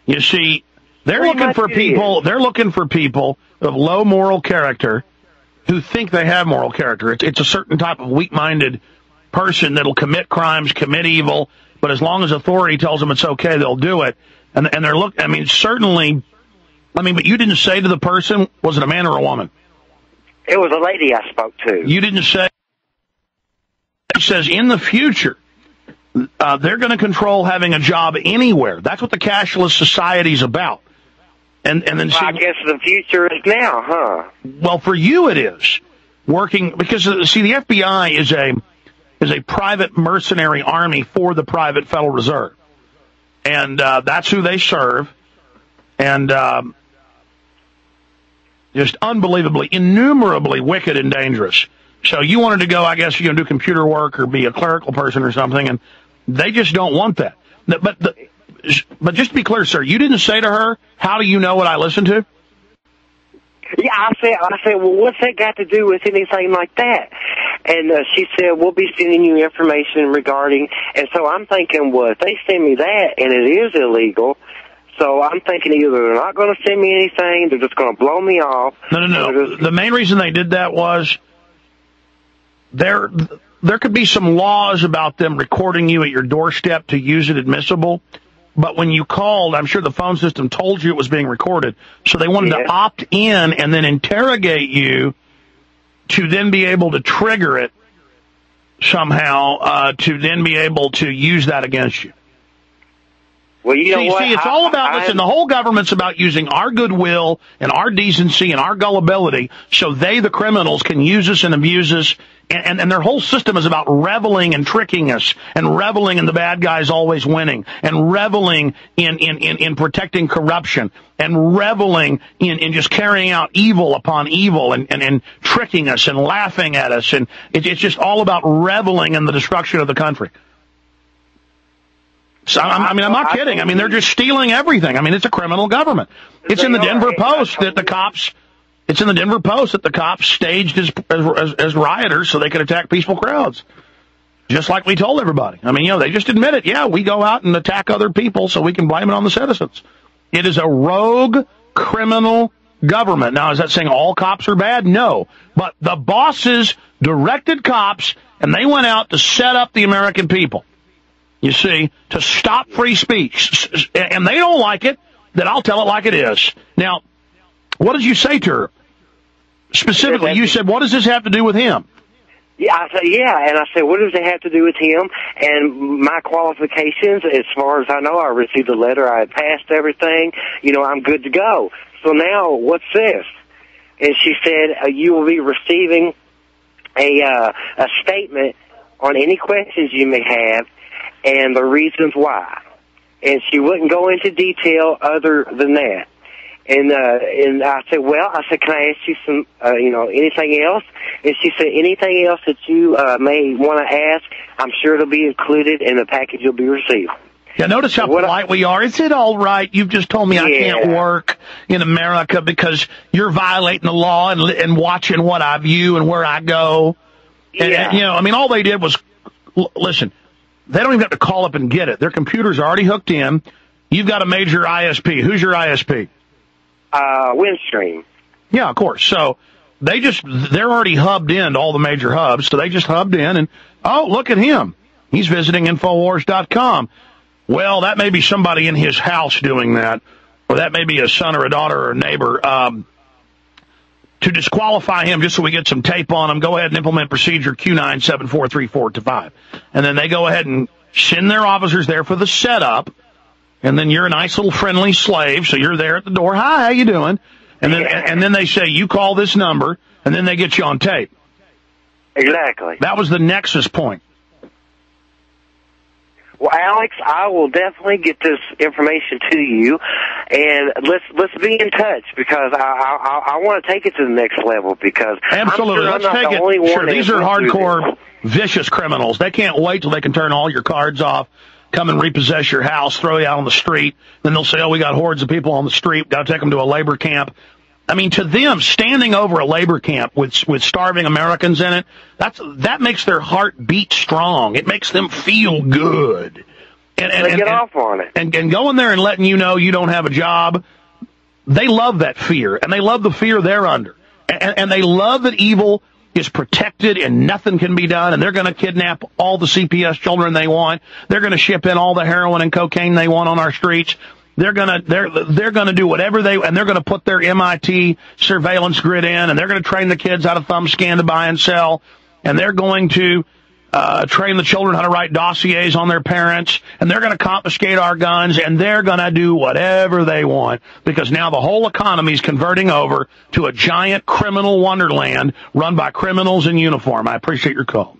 You see, they're looking for people of low moral character who think they have moral character. It's a certain type of weak-minded person that'll commit crimes, commit evil, but as long as authority tells them it's okay, they'll do it. And they're but you didn't say to the person, was it a man or a woman? It was a lady I spoke to. You didn't say. It says in the future, they're going to control having a job anywhere. That's what the cashless society's about. And then I guess the future is now, huh? Well, for you it is. Working because see, the FBI is a private mercenary army for the private Federal Reserve, and that's who they serve. And just unbelievably, innumerably wicked and dangerous. So you wanted to go, I guess, do computer work or be a clerical person or something, and they just don't want that. But just to be clear, sir, you didn't say to her, how do you know what I listen to? Yeah, I said, well, what's that got to do with anything like that? And she said, we'll be sending you information regarding, and so I'm thinking, well, if they send me that and it is illegal, so I'm thinking either they're not going to send me anything, they're just going to blow me off. No. The main reason they did that was there could be some laws about them recording you at your doorstep to use it admissible. But when you called, I'm sure the phone system told you it was being recorded. So they wanted to opt in and then interrogate you to then be able to trigger it somehow, to then be able to use that against you. Well, you know what? See, it's all about, listen, the whole government's about using our goodwill and our decency and our gullibility so they, the criminals, can use us and abuse us. And their whole system is about reveling and tricking us and reveling in the bad guys always winning and reveling in protecting corruption and reveling in just carrying out evil upon evil and tricking us and laughing at us. And it's just all about reveling in the destruction of the country. So, I'm not kidding. They're just stealing everything. It's a criminal government. It's in the Denver Post that the cops staged as rioters so they could attack peaceful crowds. Just like we told everybody. They just admit it. Yeah, we go out and attack other people so we can blame it on the citizens. It is a rogue criminal government. Now, is that saying all cops are bad? No. But the bosses directed cops, and they went out to set up the American people. You see, to stop free speech. And they don't like it, then I'll tell it like it is. Now, what did you say to her? Specifically, you said, what does this have to do with him? Yeah, I said, and I said, what does it have to do with him? And my qualifications, as far as I know, I received a letter, I had passed everything, I'm good to go. So now, what's this? And she said, you will be receiving a statement on any questions you may have, and the reasons why. And she wouldn't go into detail other than that. And I said, can I ask you some, anything else? And she said, anything else that you may want to ask, I'm sure it'll be included in the package you'll be receiving. Yeah, notice how polite we are. Is it all right? You've just told me I can't work in America because you're violating the law and watching what I view and where I go. And, all they did was, listen, they don't even have to call up and get it. Their computer's already hooked in. You've got a major ISP. Who's your ISP? Windstream. Yeah, of course. So they're already hubbed into all the major hubs. So they just hubbed in and, oh, look at him. He's visiting Infowars.com. Well, that may be somebody in his house doing that, or that may be a son or a daughter or a neighbor. To disqualify him, just so we get some tape on him, go ahead and implement procedure Q9743425. And then they go ahead and send their officers there for the setup. And then you're a nice little friendly slave, so you're there at the door. Hi, how you doing? And then they say, you call this number, and then they get you on tape. Exactly. That was the nexus point. Well, Alex, I will definitely get this information to you, and let's be in touch, because I want to take it to the next level, because absolutely, I'm let's take the it. only one Sure, these are hardcore, this. vicious criminals. They can't wait till they can turn all your cards off, come and repossess your house, throw you out on the street. Then they'll say, "Oh, we got hordes of people on the street. Got to take them to a labor camp." I mean, to them, standing over a labor camp with starving Americans in it, that makes their heart beat strong. It makes them feel good. And they get off on it. And going there and letting you know you don't have a job, they love that fear, and they love the fear they're under. And they love that evil is protected and nothing can be done, and they're going to kidnap all the CPS children they want. They're going to ship in all the heroin and cocaine they want on our streets. They're gonna do whatever and they're gonna put their MIT surveillance grid in, and they're gonna train the kids how to thumb scan to buy and sell, and they're going to train the children how to write dossiers on their parents, and they're gonna confiscate our guns, and they're gonna do whatever they want, because now the whole economy is converting over to a giant criminal wonderland run by criminals in uniform. I appreciate your call.